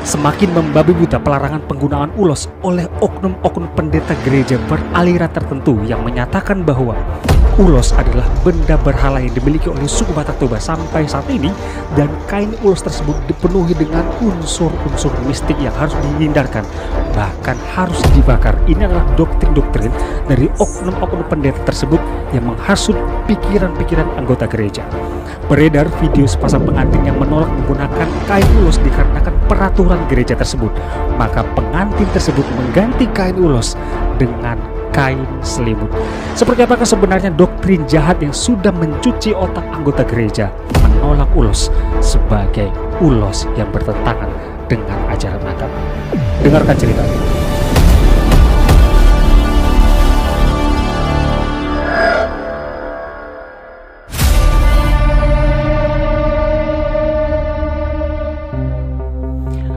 Semakin membabi buta pelarangan penggunaan ulos oleh oknum-oknum pendeta gereja beraliran tertentu yang menyatakan bahwa ulos adalah benda berhala yang dimiliki oleh suku Batak Toba sampai saat ini, dan kain ulos tersebut dipenuhi dengan unsur-unsur mistik yang harus dihindarkan, bahkan harus dibakar. Ini adalah doktrin-doktrin dari oknum-oknum pendeta tersebut yang menghasut pikiran-pikiran anggota gereja. Beredar video sepasang pengantin yang menolak menggunakan kain ulos dikarenakan peraturan gereja tersebut. Maka pengantin tersebut mengganti kain ulos dengan kain selimut. Seperti apakah sebenarnya doktrin jahat yang sudah mencuci otak anggota gereja menolak ulos sebagai ulos yang bertentangan dengan ajaran agama? Dengarkan ceritanya.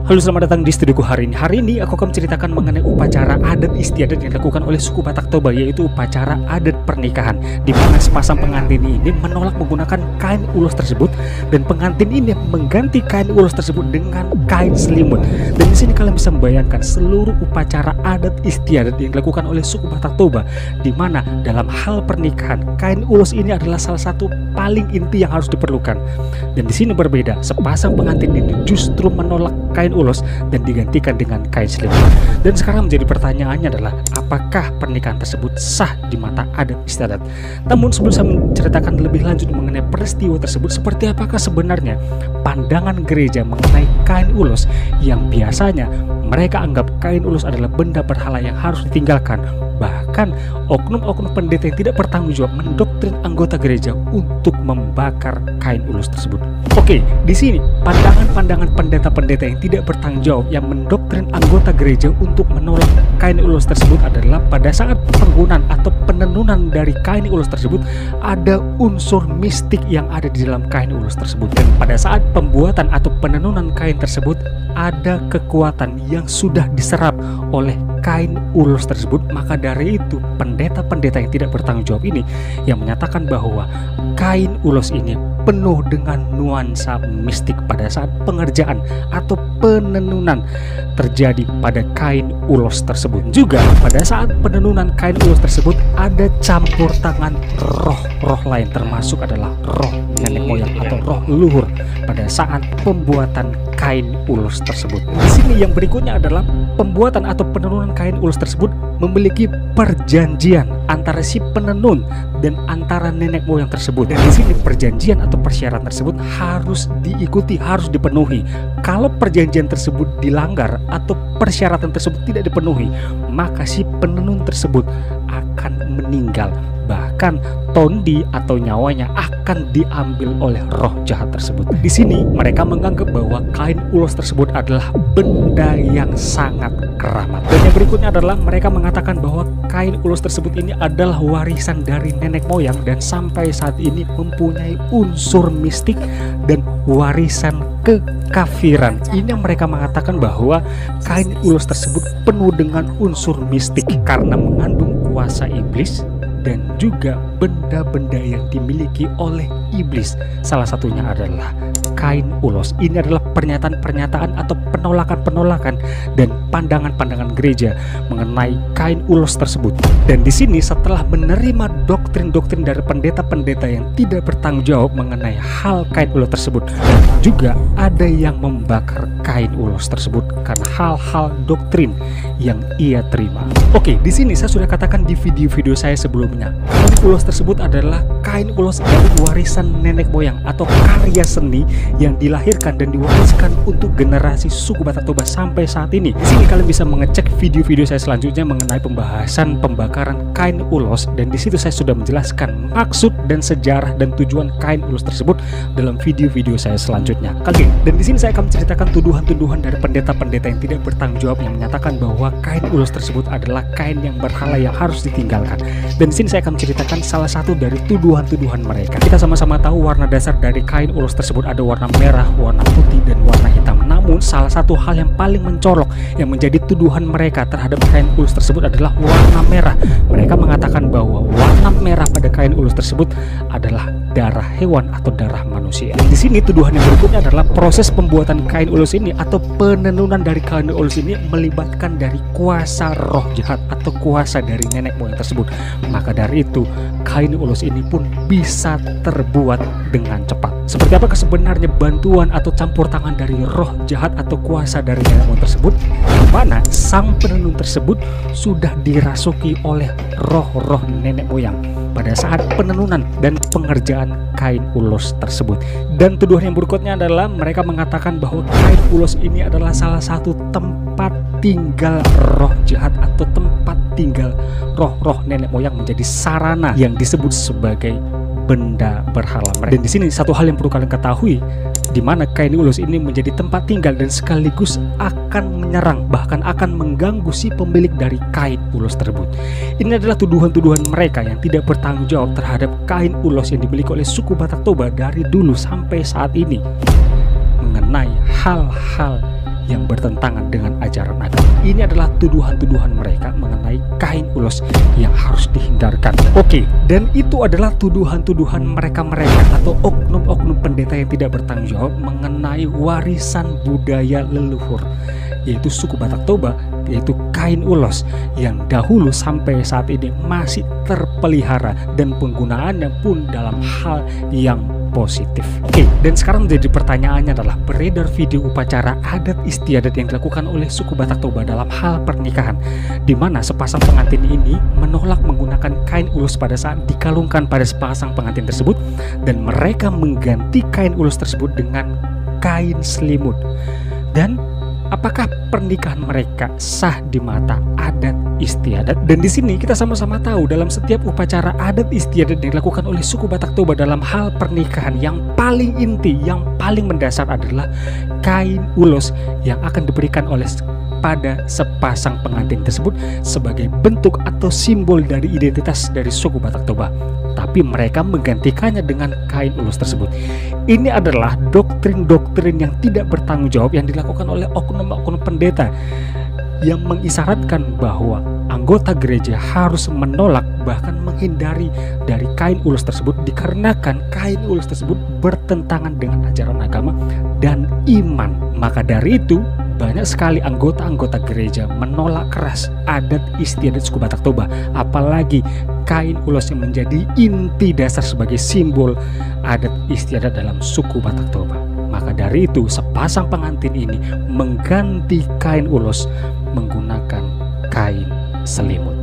Halo, selamat datang di studioku hari ini. Hari ini aku akan menceritakan mengenai upacara adat istiadat yang dilakukan oleh suku Batak Toba, yaitu upacara adat pernikahan, di mana sepasang pengantin ini menolak menggunakan kain ulos tersebut, dan pengantin ini mengganti kain ulos tersebut dengan kain selimut. Dan di sini kalian bisa membayangkan seluruh upacara adat istiadat yang dilakukan oleh suku Batak Toba, di mana dalam hal pernikahan kain ulos ini adalah salah satu paling inti yang harus diperlukan. Dan di sini berbeda, sepasang pengantin ini justru menolak kain ulos dan digantikan dengan kain selimut. Dan sekarang menjadi pertanyaannya adalah, apakah pernikahan tersebut sah di mata adat istiadat? Namun sebelum saya menceritakan lebih lanjut mengenai peristiwa tersebut, seperti apakah sebenarnya pandangan gereja mengenai kain ulos yang biasanya mereka anggap kain ulos adalah benda berhala yang harus ditinggalkan. Bahkan oknum-oknum pendeta yang tidak bertanggung jawab mendoktrin anggota gereja untuk membakar kain ulos tersebut. Oke, di sini pandangan-pandangan pendeta-pendeta yang tidak bertanggung jawab yang mendoktrin anggota gereja untuk menolak kain ulos tersebut adalah pada saat penggunaan atau penenunan dari kain ulos tersebut ada unsur mistik yang ada di dalam kain ulos tersebut. Dan pada saat pembuatan atau penenunan kain tersebut ada kekuatan yang sudah diserap oleh kain ulos tersebut. Maka dari itu pendeta-pendeta yang tidak bertanggung jawab ini yang menyatakan bahwa kain ulos ini penuh dengan nuansa mistik pada saat pengerjaan atau penenunan terjadi pada kain ulos tersebut. Juga pada saat penenunan kain ulos tersebut ada campur tangan roh-roh lain, termasuk adalah roh nenek moyang atau roh leluhur pada saat pembuatan kain ulos tersebut. Di sini yang berikutnya adalah pembuatan atau penenunan kain ulos tersebut memiliki perjanjian antara si penenun dan antara nenek moyang tersebut. Dan di sini perjanjian atau persyaratan tersebut harus diikuti, harus dipenuhi. Kalau perjanjian tersebut dilanggar atau persyaratan tersebut tidak dipenuhi, maka si penenun tersebut akan meninggal. Bahkan tondi atau nyawanya akan diambil oleh roh jahat tersebut. Di sini mereka menganggap bahwa kain ulos tersebut adalah benda yang sangat keramat. Dan yang berikutnya adalah mereka mengatakan bahwa kain ulos tersebut ini adalah warisan dari nenek moyang dan sampai saat ini mempunyai unsur mistik dan warisan kekafiran. Ini yang mereka mengatakan bahwa kain ulos tersebut penuh dengan unsur mistik karena mengandung kuasa iblis dan juga benda-benda yang dimiliki oleh iblis. Salah satunya adalah kain ulos. Ini adalah pernyataan-pernyataan atau penolakan-penolakan dan pandangan-pandangan gereja mengenai kain ulos tersebut. Dan di sini setelah menerima doktrin-doktrin dari pendeta-pendeta yang tidak bertanggung jawab mengenai hal kain ulos tersebut, dan juga ada yang membakar kain ulos tersebut karena hal-hal doktrin yang ia terima. Oke, di sini saya sudah katakan di video-video saya sebelumnya, kain ulos tersebut adalah kain ulos dari warisan nenek moyang atau karya seni yang dilahirkan dan diwariskan untuk generasi suku Batak Toba sampai saat ini. Di sini kalian bisa mengecek video-video saya selanjutnya mengenai pembahasan pembakaran kain ulos, dan di situ saya sudah menjelaskan maksud dan sejarah dan tujuan kain ulos tersebut dalam video-video saya selanjutnya. Dan di sini saya akan menceritakan tuduhan-tuduhan dari pendeta-pendeta yang tidak bertanggung jawab yang menyatakan bahwa kain ulos tersebut adalah kain yang berhala yang harus ditinggalkan. Dan di sini saya akan menceritakan salah satu dari tuduhan-tuduhan mereka. Kita sama-sama tahu warna dasar dari kain ulos tersebut ada warna merah, warna putih, dan warna hitam. Namun salah satu hal yang paling mencolok yang menjadi tuduhan mereka terhadap kain ulos tersebut adalah warna merah. Mereka mengatakan bahwa warna merah pada kain ulos tersebut adalah darah hewan atau darah manusia. Di sini tuduhan yang berikutnya adalah proses pembuatan kain ulos ini atau penenunan dari kain ulos ini melibatkan dari kuasa roh jahat atau kuasa dari nenek moyang tersebut. Maka dari itu kain ulos ini pun bisa terbuat dengan cepat. Seperti apakah sebenarnya bantuan atau campur tangan dari roh jahat atau kuasa dari nenek moyang tersebut, di mana sang penenun tersebut sudah dirasuki oleh roh-roh nenek moyang pada saat penenunan dan pengerjaan kain ulos tersebut. Dan tuduhan yang berikutnya adalah mereka mengatakan bahwa kain ulos ini adalah salah satu tempat tinggal roh jahat atau tempat tinggal roh-roh nenek moyang menjadi sarana yang disebut sebagai benda berhala mereka. Dan di sini satu hal yang perlu kalian ketahui, di mana kain ulos ini menjadi tempat tinggal dan sekaligus akan menyerang, bahkan akan mengganggu si pemilik dari kain ulos tersebut. Ini adalah tuduhan-tuduhan mereka yang tidak bertanggung jawab terhadap kain ulos yang dimiliki oleh suku Batak Toba dari dulu sampai saat ini, mengenai hal-hal yang bertentangan dengan ajaran agama. Ini adalah tuduhan-tuduhan mereka mengenai kain ulos yang harus dihindarkan. Oke, dan itu adalah tuduhan-tuduhan mereka-mereka atau oknum-oknum pendeta yang tidak bertanggung jawab mengenai warisan budaya leluhur, yaitu suku Batak Toba, yaitu kain ulos yang dahulu sampai saat ini masih terpelihara dan penggunaannya pun dalam hal yang positif. Oke, dan sekarang menjadi pertanyaannya adalah beredar video upacara adat istiadat yang dilakukan oleh suku Batak Toba dalam hal pernikahan, di mana sepasang pengantin ini menolak menggunakan kain ulos pada saat dikalungkan pada sepasang pengantin tersebut, dan mereka mengganti kain ulos tersebut dengan kain selimut. Dan apakah pernikahan mereka sah di mata adat istiadat? Dan di sini kita sama-sama tahu dalam setiap upacara adat istiadat yang dilakukan oleh suku Batak Toba dalam hal pernikahan, yang paling inti, yang paling mendasar adalah kain ulos yang akan diberikan oleh pada sepasang pengantin tersebut sebagai bentuk atau simbol dari identitas dari suku Batak Toba. Tapi mereka menggantikannya dengan kain ulos tersebut. Ini adalah doktrin-doktrin yang tidak bertanggung jawab yang dilakukan oleh oknum-oknum pendeta yang mengisyaratkan bahwa anggota gereja harus menolak bahkan menghindari dari kain ulos tersebut dikarenakan kain ulos tersebut bertentangan dengan ajaran agama dan iman. Maka dari itu banyak sekali anggota-anggota gereja menolak keras adat istiadat suku Batak Toba, apalagi kain ulos yang menjadi inti dasar sebagai simbol adat istiadat dalam suku Batak Toba. Maka dari itu sepasang pengantin ini mengganti kain ulos menggunakan kain selimut.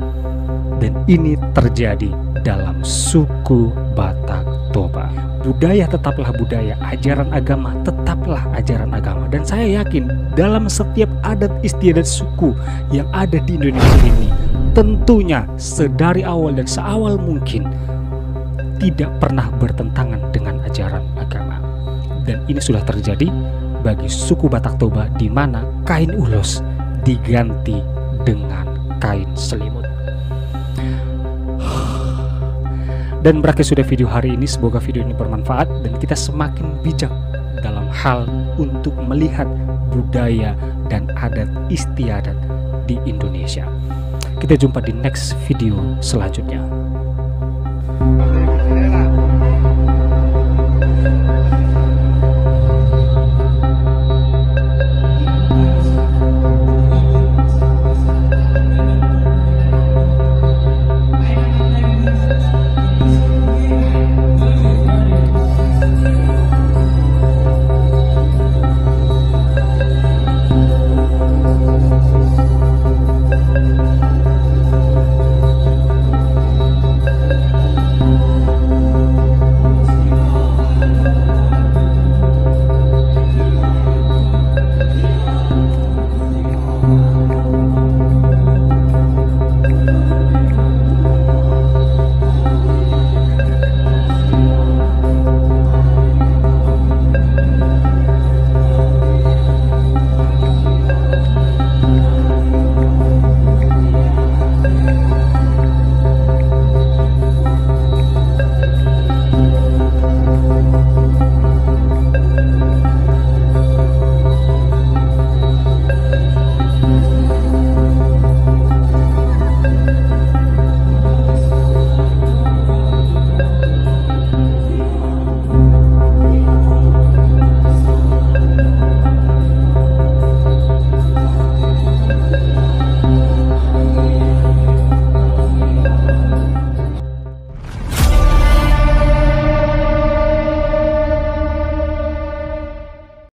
Dan ini terjadi dalam suku Batak Toba. Budaya tetaplah budaya, ajaran agama tetaplah ajaran agama. Dan saya yakin dalam setiap adat istiadat suku yang ada di Indonesia ini, tentunya sedari awal dan seawal mungkin tidak pernah bertentangan dengan ajaran agama. Dan ini sudah terjadi bagi suku Batak Toba, di mana kain ulos diganti dengan kain selimut. Dan berakhir sudah video hari ini. Semoga video ini bermanfaat dan kita semakin bijak dalam hal untuk melihat budaya dan adat istiadat di Indonesia. Kita jumpa di next video selanjutnya.